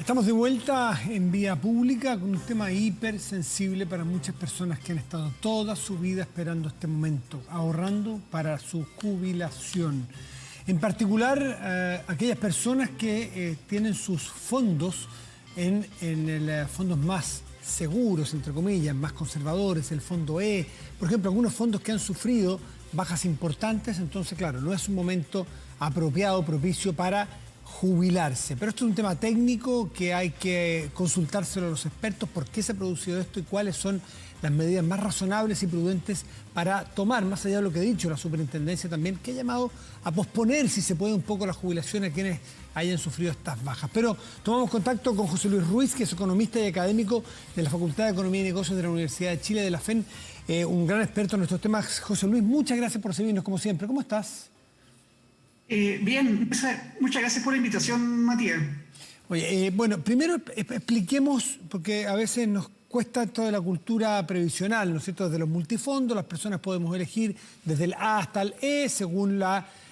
Estamos de vuelta en vía pública con un tema hipersensible para muchas personas que han estado toda su vida esperando este momento, ahorrando para su jubilación. En particular, aquellas personas que tienen sus fondos en fondos más seguros, entre comillas, más conservadores, el fondo E, por ejemplo, algunos fondos que han sufrido bajas importantes, entonces, claro, no es un momento apropiado, propicio para jubilarse. Pero esto es un tema técnico que hay que consultárselo a los expertos, por qué se ha producido esto y cuáles son las medidas más razonables y prudentes para tomar, más allá de lo que ha dicho la superintendencia también, que ha llamado a posponer, si se puede, un poco la jubilación a quienes hayan sufrido estas bajas. Pero tomamos contacto con José Luis Ruiz, que es economista y académico de la Facultad de Economía y Negocios de la Universidad de Chile, de la FEN, un gran experto en estos temas. José Luis, muchas gracias por seguirnos como siempre. ¿Cómo estás? Bien, muchas gracias por la invitación, Matías. Oye, bueno, primero expliquemos, porque a veces nos cuesta toda la cultura previsional, ¿no es cierto? Desde los multifondos, las personas podemos elegir desde el A hasta el E, según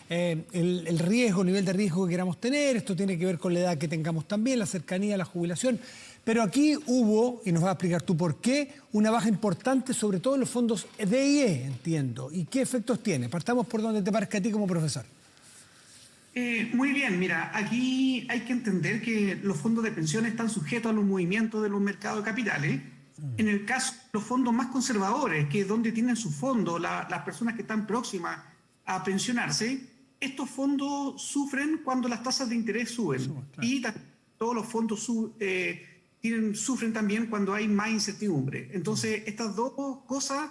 el riesgo, el nivel de riesgo que queramos tener. Esto tiene que ver con la edad que tengamos también, la cercanía a la jubilación. Pero aquí hubo, y nos vas a explicar tú por qué, una baja importante, sobre todo en los fondos D y E, entiendo. ¿Y qué efectos tiene? Partamos por donde te parezca a ti como profesor. Muy bien, mira, aquí hay que entender que los fondos de pensiones están sujetos a los movimientos de los mercados de capitales. En el caso de los fondos más conservadores, que es donde tienen su fondo las personas que están próximas a pensionarse, estos fondos sufren cuando las tasas de interés suben. Claro. Y todos los fondos sufren también cuando hay más incertidumbre. Entonces, estas dos cosas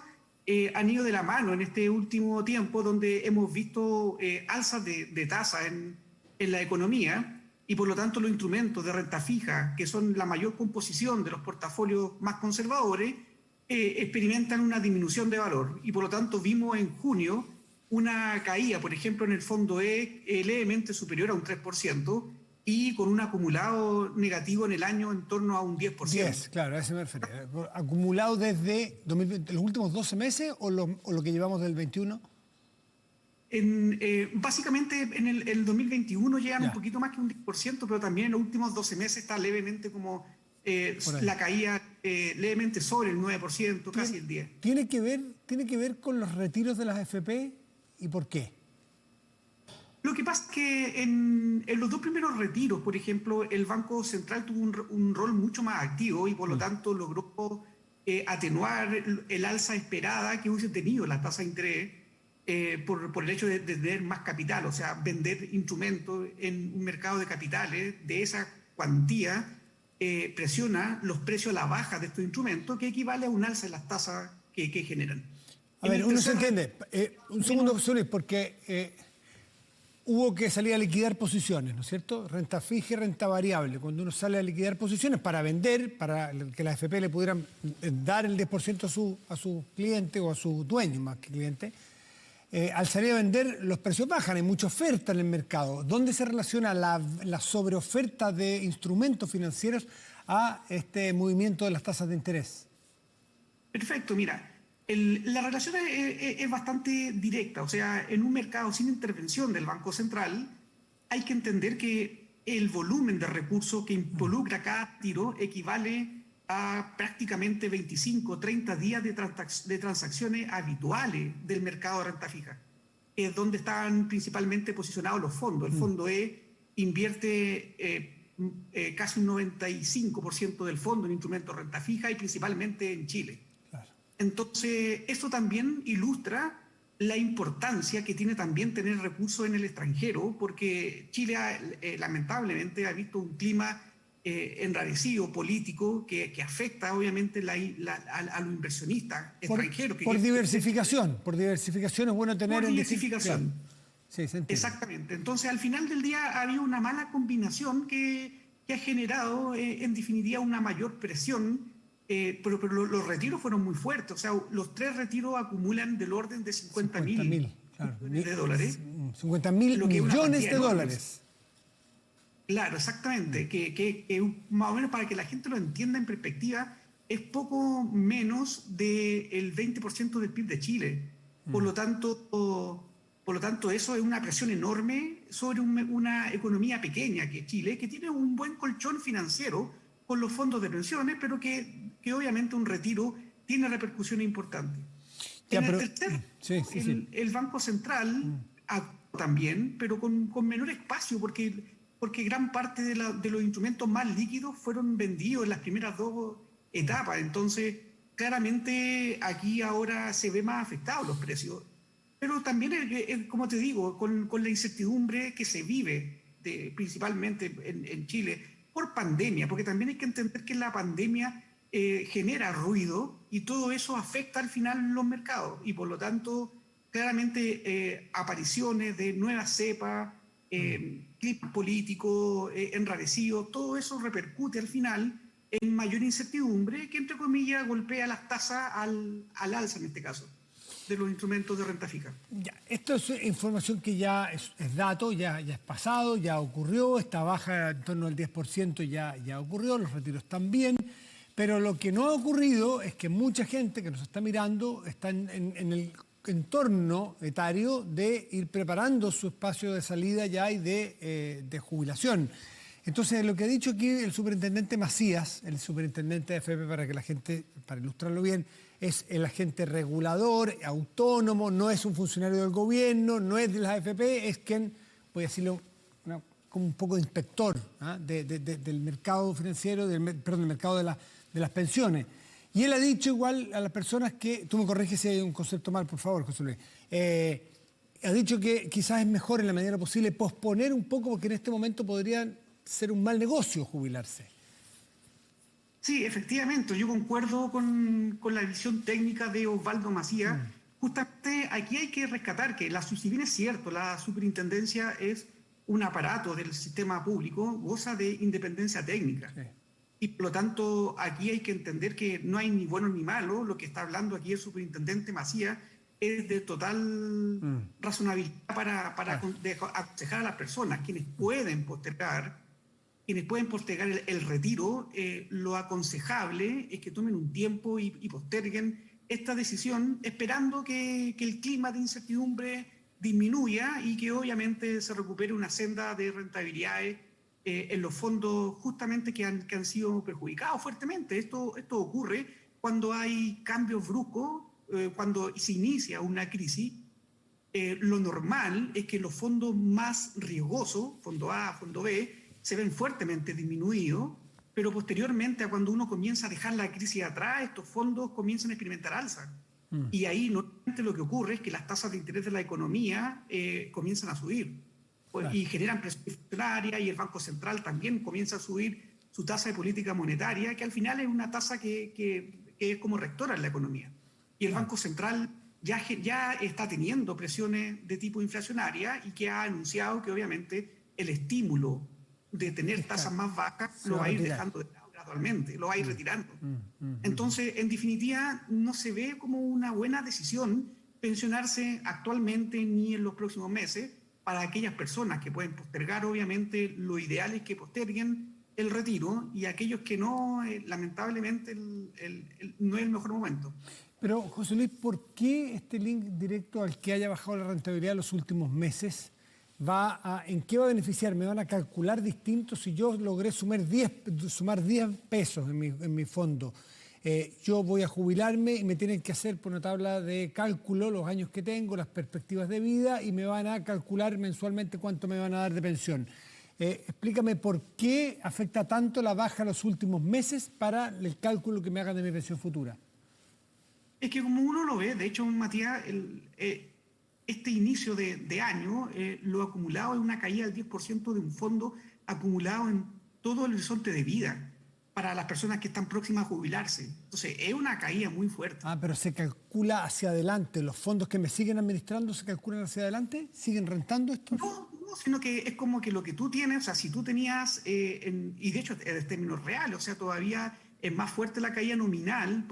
han ido de la mano en este último tiempo, donde hemos visto alzas de tasas en la economía, y por lo tanto los instrumentos de renta fija, que son la mayor composición de los portafolios más conservadores, experimentan una disminución de valor. Y por lo tanto vimos en junio una caída, por ejemplo, en el fondo E levemente superior a un 3%, y con un acumulado negativo en el año en torno a un 10%. 10, claro, a eso me refiero. ¿Acumulado desde 2020, los últimos 12 meses o lo que llevamos del 21? Básicamente en el 2021 llegan un poquito más que un 10%, pero también en los últimos 12 meses está levemente como la caída levemente sobre el 9%, casi el 10%. ¿Tiene que ver con los retiros de las AFP y por qué? Lo que pasa es que en los dos primeros retiros, por ejemplo, el Banco Central tuvo un rol mucho más activo y por lo tanto logró atenuar el alza esperada que hubiese tenido la tasa de interés por el hecho de tener más capital, o sea, vender instrumentos en un mercado de capitales de esa cuantía presiona los precios a la baja de estos instrumentos, que equivale a un alza en las tasas que generan. A ver, uno se entiende. Un segundo, José, porque hubo que salir a liquidar posiciones, ¿no es cierto? Renta fija y renta variable. Cuando uno sale a liquidar posiciones para vender, para que las AFP le pudieran dar el 10% a su cliente o a su dueño más que cliente, al salir a vender los precios bajan, hay mucha oferta en el mercado. ¿Dónde se relaciona la sobreoferta de instrumentos financieros a este movimiento de las tasas de interés? Perfecto, mira. La relación es bastante directa, o sea, en un mercado sin intervención del Banco Central hay que entender que el volumen de recursos que involucra cada tiro equivale a prácticamente 25 o 30 días de transacciones habituales del mercado de renta fija, que es donde están principalmente posicionados los fondos. El fondo E invierte casi un 95% del fondo en instrumentos de renta fija y principalmente en Chile. Entonces, esto también ilustra la importancia que tiene también tener recursos en el extranjero, porque Chile lamentablemente ha visto un clima enrarecido, político, que afecta obviamente a los inversionistas extranjeros. Por diversificación es bueno tener... Por diversificación. Sí, se entiende. Exactamente. Entonces, al final del día ha habido una mala combinación que ha generado, en definitiva, una mayor presión. Pero los retiros fueron muy fuertes, o sea, los 3 retiros acumulan del orden de 50.000 claro, de dólares. 50.000 millones de dólares. Claro, exactamente, que más o menos para que la gente lo entienda en perspectiva, es poco menos del 20% del PIB de Chile. Por lo Por lo tanto, eso es una presión enorme sobre una economía pequeña que es Chile, que tiene un buen colchón financiero con los fondos de pensiones, pero que obviamente un retiro tiene repercusiones importantes. Ya, En el pero tercer, sí, sí, sí. el Banco Central actúa también, pero con menor espacio, porque gran parte de los instrumentos más líquidos fueron vendidos en las primeras dos etapas. Entonces, claramente aquí ahora se ve más afectados los precios. Pero también, como te digo, con la incertidumbre que se vive principalmente en Chile por pandemia, porque también hay que entender que la pandemia genera ruido y todo eso afecta al final los mercados y por lo tanto claramente apariciones de nuevas cepas, climas políticos enrarecidos, todo eso repercute al final en mayor incertidumbre que entre comillas golpea las tasas al alza en este caso de los instrumentos de renta fija. Ya, esto es información que ya es dato, ya es pasado, ya ocurrió, esta baja en torno al 10% ya ocurrió, los retiros también, pero lo que no ha ocurrido es que mucha gente que nos está mirando está en el entorno etario de ir preparando su espacio de salida ya y de jubilación. Entonces, lo que ha dicho aquí el superintendente Macías, el superintendente de AFP, para que la gente, para ilustrarlo bien, es el agente regulador, autónomo, no es un funcionario del gobierno, no es de las AFP, es quien, voy a decirlo, como un poco de inspector del mercado financiero, del mercado de las pensiones. Y él ha dicho igual a las personas que, tú me corriges si hay un concepto mal, por favor, José Luis, ha dicho que quizás es mejor en la medida posible posponer un poco porque en este momento podrían ser un mal negocio jubilarse. Sí, efectivamente, yo concuerdo con la visión técnica de Osvaldo Macías. Justamente aquí hay que rescatar que si bien es cierto, la superintendencia es un aparato del sistema público, goza de independencia técnica. Sí. Y por lo tanto, aquí hay que entender que no hay ni bueno ni malo. Lo que está hablando aquí el superintendente Macías es de total razonabilidad para aconsejar a las personas, quienes pueden postergar el retiro, lo aconsejable es que tomen un tiempo y posterguen esta decisión, esperando que el clima de incertidumbre disminuya y que obviamente se recupere una senda de rentabilidades en los fondos justamente que han sido perjudicados fuertemente. Esto ocurre cuando hay cambios bruscos, cuando se inicia una crisis. Lo normal es que los fondos más riesgosos, fondo A, fondo B, se ven fuertemente disminuidos, pero posteriormente a cuando uno comienza a dejar la crisis atrás, estos fondos comienzan a experimentar alza. Y ahí normalmente lo que ocurre es que las tasas de interés de la economía comienzan a subir y generan presión inflacionaria y el Banco Central también comienza a subir su tasa de política monetaria, que al final es una tasa que es como rectora en la economía. Y el Banco Central ya está teniendo presiones de tipo inflacionaria y que ha anunciado que obviamente el estímulo de tener tasas más bajas lo va a ir dejando de lado gradualmente, lo va a ir retirando. Entonces, en definitiva, no se ve como una buena decisión pensionarse actualmente ni en los próximos meses para aquellas personas que pueden postergar. Obviamente, lo ideal es que posterguen el retiro y aquellos que no, lamentablemente, no es el mejor momento. Pero, José Luis, ¿por qué este link directo al que haya bajado la rentabilidad en los últimos meses ¿en qué va a beneficiar? ¿Me van a calcular distinto si yo logré sumar 10 pesos en mi fondo? Yo voy a jubilarme y me tienen que hacer por una tabla de cálculo los años que tengo, las perspectivas de vida y me van a calcular mensualmente cuánto me van a dar de pensión. Explícame por qué afecta tanto la baja en los últimos meses para el cálculo que me hagan de mi pensión futura. Es que como uno lo ve, de hecho, Matías, este inicio de año, lo acumulado es una caída del 10% de un fondo acumulado en todo el horizonte de vida para las personas que están próximas a jubilarse. Entonces, es una caída muy fuerte. Pero se calcula hacia adelante. ¿Los fondos que me siguen administrando se calculan hacia adelante? ¿Siguen rentando esto? No, sino que es como que lo que tú tienes, o sea, si tú tenías, y de hecho en términos reales, o sea, todavía es más fuerte la caída nominal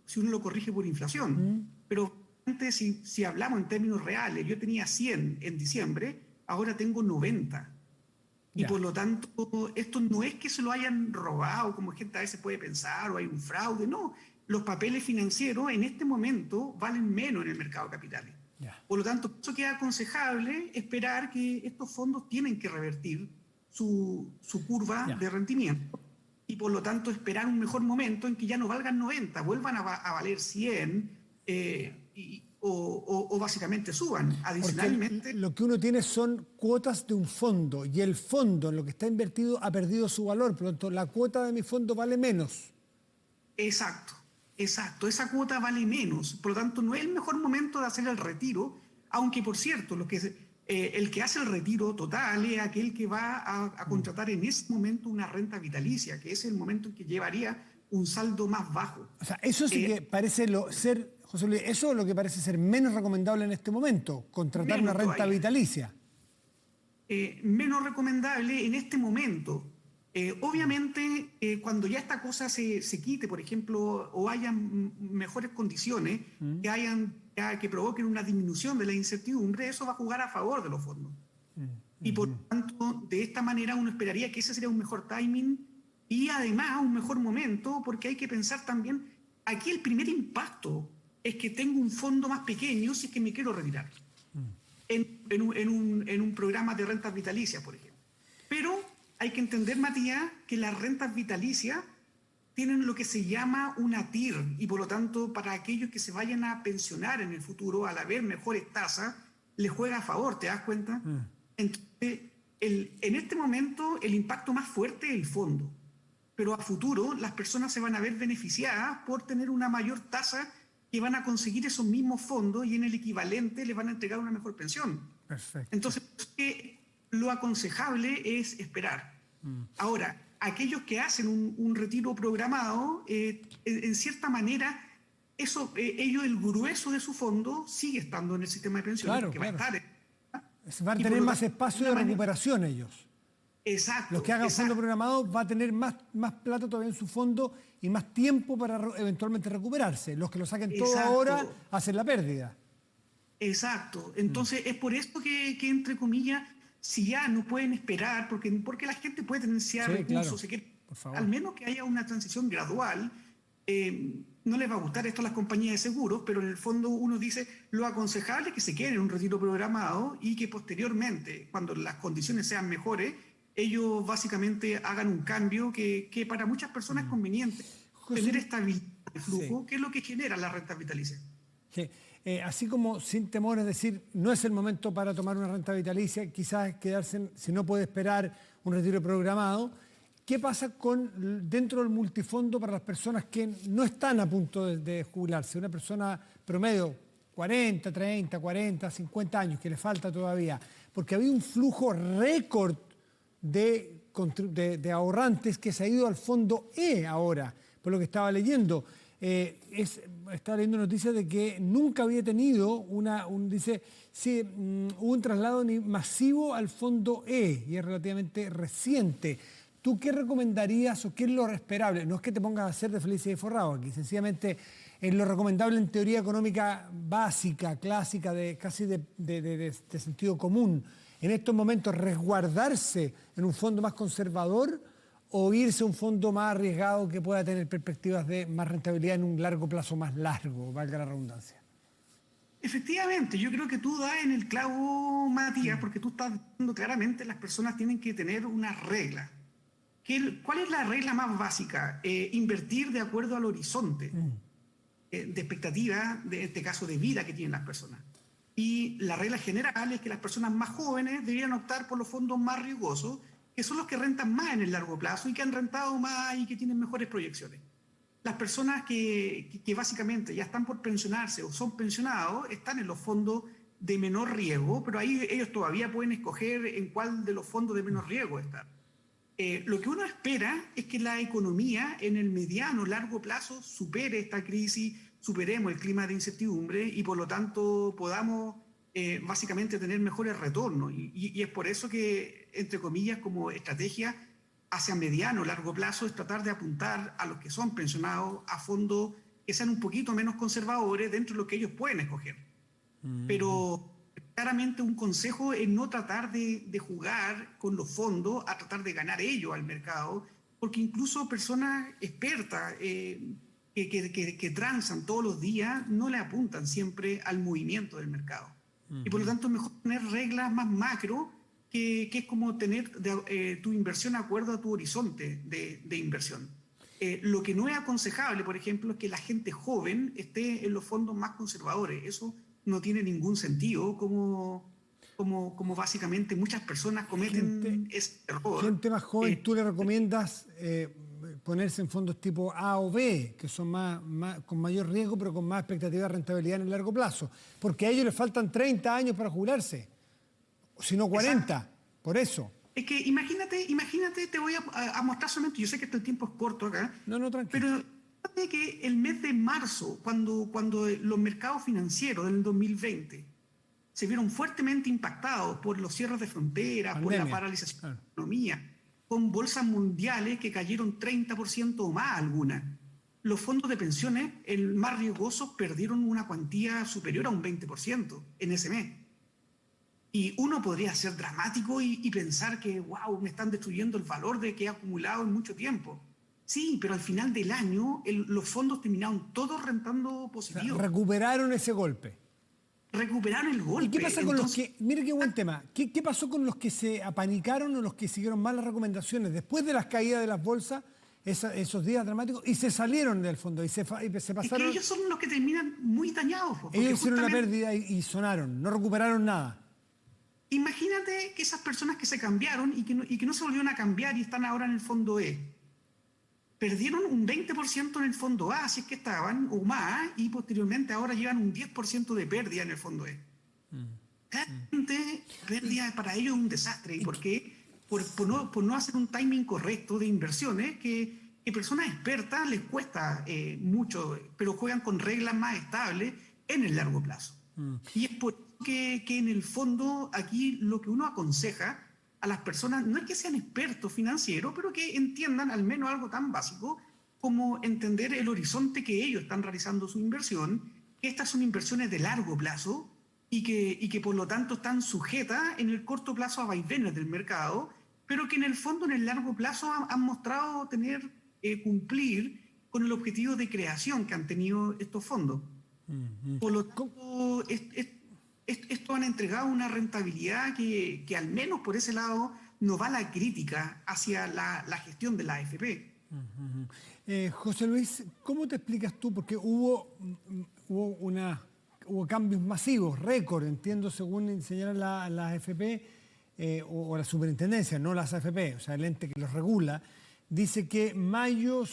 si uno lo corrige por inflación. Pero si hablamos en términos reales, yo tenía 100 en diciembre, ahora tengo 90. Y por lo tanto, esto no es que se lo hayan robado, como gente a veces puede pensar, o hay un fraude, no. Los papeles financieros en este momento valen menos en el mercado de capitales. Ya. Por lo tanto, eso queda aconsejable esperar que estos fondos tienen que revertir su curva Ya. de rendimiento y por lo tanto esperar un mejor momento en que ya no valgan 90, vuelvan a valer 100 o básicamente suban. Porque Adicionalmente, lo que uno tiene son cuotas de un fondo y el fondo en lo que está invertido ha perdido su valor. Por lo tanto, la cuota de mi fondo vale menos. exacto, exacto, esa cuota vale menos. Por lo tanto, no es el mejor momento de hacer el retiro, aunque por cierto, el que hace el retiro total es aquel que va a contratar en ese momento una renta vitalicia, que es el momento en que llevaría un saldo más bajo. O sea, eso sí que parece ser, José Luis, eso es lo que parece ser menos recomendable en este momento, contratar una Menos renta todavía. vitalicia. Menos recomendable en este momento. Obviamente, cuando ya esta cosa se quite, por ejemplo, o hayan mejores condiciones que provoquen una disminución de la incertidumbre, eso va a jugar a favor de los fondos. Y por lo tanto, de esta manera uno esperaría que ese sería un mejor timing y además un mejor momento, porque hay que pensar también, aquí el primer impacto es que tengo un fondo más pequeño si es que me quiero retirar en un programa de rentas vitalicias, por ejemplo. Pero hay que entender, Matías, que las rentas vitalicias tienen lo que se llama una TIR y por lo tanto para aquellos que se vayan a pensionar en el futuro al haber mejores tasas, les juega a favor, ¿te das cuenta? Entonces, en este momento el impacto más fuerte es el fondo, pero a futuro las personas se van a ver beneficiadas por tener una mayor tasa que van a conseguir esos mismos fondos y en el equivalente les van a entregar una mejor pensión. Perfecto. Entonces, lo aconsejable es esperar. Ahora, aquellos que hacen un retiro programado, en cierta manera, ellos, el grueso de su fondo sigue estando en el sistema de pensiones, Claro, porque claro. va a estar. Van a Y por tener lo más tanto, espacio de de una manera- recuperación ellos. Exacto. Los que hagan fondo Exacto. programado va a tener más plata todavía en su fondo y más tiempo para eventualmente recuperarse. Los que lo saquen todo ahora Exacto. hacen la pérdida. Exacto. Entonces, es por esto que, entre comillas, si ya no pueden esperar, porque la gente puede tener Sí, recursos, claro. se quiere, Por favor. al menos que haya una transición gradual, no les va a gustar esto a las compañías de seguros, pero en el fondo uno dice lo aconsejable es que se queden en un retiro programado y que posteriormente, cuando las condiciones sean mejores, ellos básicamente hagan un cambio que para muchas personas es conveniente. Tener José, estabilidad de sí. flujo, que es lo que genera la renta vitalicia. Sí. Así como sin temor, es decir, no es el momento para tomar una renta vitalicia, quizás quedarse, si no puede esperar un retiro programado. ¿Qué pasa dentro del multifondo para las personas que no están a punto de jubilarse? Una persona promedio, 40, 30, 40, 50 años, que le falta todavía, porque había un flujo récord de ahorrantes que se ha ido al fondo E ahora, por lo que estaba leyendo. Estaba leyendo noticias de que nunca había tenido hubo un traslado masivo al fondo E y es relativamente reciente. ¿Tú qué recomendarías o qué es lo esperable? No es que te pongas a hacer de feliz y de forrado aquí, sencillamente es lo recomendable en teoría económica básica, clásica, casi de sentido común. En estos momentos, resguardarse en un fondo más conservador o irse a un fondo más arriesgado que pueda tener perspectivas de más rentabilidad en un largo plazo más largo, valga la redundancia. Efectivamente, yo creo que tú das en el clavo, Matías, porque tú estás diciendo claramente las personas tienen que tener una regla. ¿Cuál es la regla más básica? Invertir de acuerdo al horizonte de expectativa, de este caso de vida que tienen las personas. Y la regla general es que las personas más jóvenes deberían optar por los fondos más riesgosos, que son los que rentan más en el largo plazo y que han rentado más y que tienen mejores proyecciones. Las personas que básicamente ya están por pensionarse o son pensionados están en los fondos de menor riesgo, pero ahí ellos todavía pueden escoger en cuál de los fondos de menor riesgo están. Lo que uno espera es que la economía en el mediano, largo plazo supere esta crisis, superemos el clima de incertidumbre y por lo tanto podamos básicamente tener mejores retornos. Y es por eso que, entre comillas, como estrategia hacia mediano, largo plazo, es tratar de apuntar a los que son pensionados a fondos que sean un poquito menos conservadores dentro de lo que ellos pueden escoger. Pero claramente un consejo es no tratar de jugar con los fondos a tratar de ganar ellos al mercado, porque incluso personas expertas que transan todos los días no le apuntan siempre al movimiento del mercado. Y por lo tanto es mejor tener reglas más macro, que es como tener tu inversión de acuerdo a tu horizonte de inversión. Lo que no es aconsejable, por ejemplo, es que la gente joven esté en los fondos más conservadores. Eso no tiene ningún sentido, como básicamente muchas personas cometen ese error. Gente más joven, ¿tú le recomiendas ponerse en fondos tipo A o B, que son con mayor riesgo, pero con más expectativa de rentabilidad en el largo plazo? Porque a ellos les faltan 30 años para jubilarse, si no 40, exacto. Por eso. Es que imagínate, te voy a mostrar solamente, yo sé que el tiempo es corto acá, no, tranquilo. Pero imagínate que el mes de marzo, cuando los mercados financieros del 2020 se vieron fuertemente impactados por los cierres de fronteras, por la paralización de la economía, con bolsas mundiales que cayeron 30% o más algunas. Los fondos de pensiones, el más riesgosos, perdieron una cuantía superior a un 20% en ese mes. Y uno podría ser dramático y pensar que, wow, me están destruyendo el valor de que he acumulado en mucho tiempo. Sí, pero al final del año los fondos terminaron todos rentando positivo. O sea, recuperaron ese golpe. Recuperaron el golpe. ¿Y qué pasa con los que, mire qué buen tema, ¿qué pasó con los que se apanicaron o los que siguieron mal las recomendaciones después de las caídas de las bolsas, esos días dramáticos, y se salieron del fondo y se pasaron? Es que ellos son los que terminan muy dañados. Ellos hicieron una pérdida y sonaron, no recuperaron nada. Imagínate que esas personas que se cambiaron y que no se volvieron a cambiar y están ahora en el fondo E, perdieron un 20% en el fondo A, si es que estaban, o más, y posteriormente ahora llevan un 10% de pérdida en el fondo E. Claramente, pérdida para ellos es un desastre. ¿Y por qué? Por no hacer un timing correcto de inversiones, que personas expertas les cuesta mucho, pero juegan con reglas más estables en el largo plazo. Y es por eso que en el fondo aquí lo que uno aconseja a las personas no es que sean expertos financieros, pero que entiendan al menos algo tan básico como entender el horizonte que ellos están realizando su inversión, que estas son inversiones de largo plazo y que por lo tanto están sujetas en el corto plazo a vaivenes del mercado, pero que en el fondo en el largo plazo han mostrado cumplir con el objetivo de creación que han tenido estos fondos. Por lo tanto, esto han entregado una rentabilidad que al menos por ese lado no va la crítica hacia la gestión de la AFP. José Luis, ¿cómo te explicas tú? Porque hubo cambios masivos, récord, entiendo, según señalan la AFP o la superintendencia, no las AFP, o sea, el ente que los regula. Dice que mayo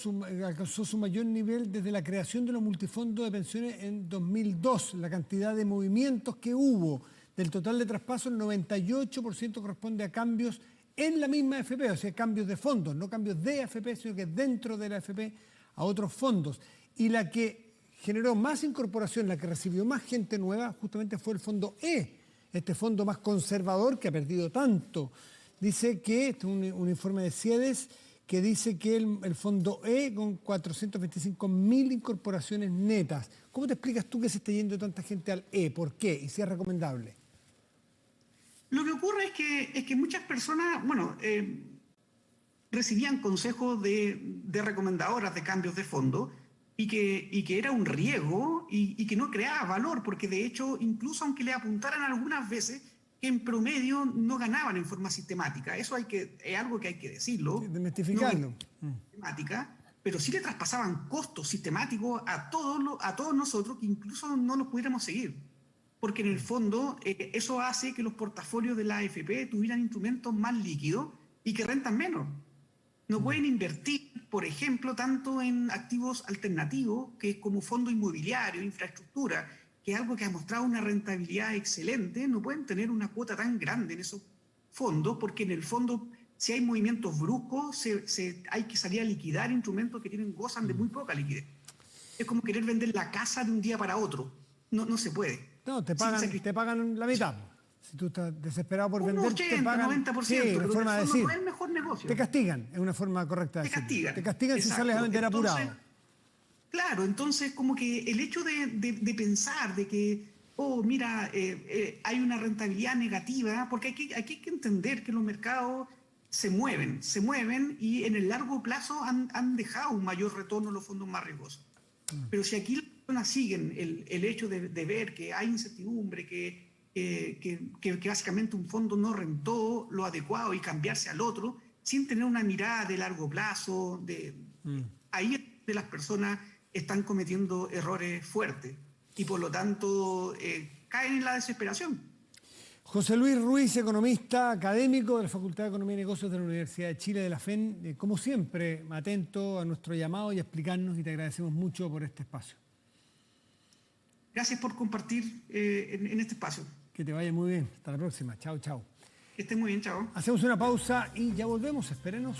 alcanzó su mayor nivel desde la creación de los multifondos de pensiones en 2002. La cantidad de movimientos que hubo del total de traspasos, el 98% corresponde a cambios en la misma AFP, o sea, cambios de fondos, no cambios de AFP, sino que dentro de la AFP a otros fondos. Y la que generó más incorporación, la que recibió más gente nueva, justamente fue el fondo E, este fondo más conservador que ha perdido tanto. Dice que, este es un informe de CIEDES, que dice que el fondo E con 425.000 incorporaciones netas. ¿Cómo te explicas tú que se esté yendo tanta gente al E? ¿Por qué? ¿Y si es recomendable? Lo que ocurre es que muchas personas, recibían consejos de recomendadoras de cambios de fondo y que era un riesgo y que no creaba valor, porque de hecho, incluso aunque le apuntaran algunas veces, que en promedio no ganaban en forma sistemática. Eso es algo que hay que decirlo. Desmitificarlo. No sistemática, pero sí le traspasaban costos sistemáticos a todos nosotros que incluso no los pudiéramos seguir. Porque en el fondo eso hace que los portafolios de la AFP tuvieran instrumentos más líquidos y que rentan menos. No pueden invertir, por ejemplo, tanto en activos alternativos, que es como fondo inmobiliario, infraestructura, que es algo que ha mostrado una rentabilidad excelente. No pueden tener una cuota tan grande en esos fondos, porque en el fondo, si hay movimientos bruscos, hay que salir a liquidar instrumentos que gozan de muy poca liquidez. Es como querer vender la casa de un día para otro. No se puede. No, te pagan la mitad. Si tú estás desesperado por vender, 80, te pagan 90%, sí, pero una forma de decir. no es el mejor negocio. Te castigan, es una forma correcta de decir. Te castigan exacto. Si sales a vender apurado. Claro, entonces como que el hecho de pensar de que, hay una rentabilidad negativa, porque hay que entender que los mercados se mueven y en el largo plazo han dejado un mayor retorno los fondos más riesgosos. Pero si aquí las personas siguen el hecho de ver que hay incertidumbre, que que básicamente un fondo no rentó lo adecuado y cambiarse al otro, sin tener una mirada de largo plazo. Ahí es donde las personas están cometiendo errores fuertes y por lo tanto caen en la desesperación. José Luis Ruiz, economista académico de la Facultad de Economía y Negocios de la Universidad de Chile, de la FEN, como siempre, atento a nuestro llamado y a explicarnos, y te agradecemos mucho por este espacio. Gracias por compartir en este espacio. Que te vaya muy bien. Hasta la próxima. Chao, chao. Que esté muy bien, chao. Hacemos una pausa y ya volvemos. Espérenos.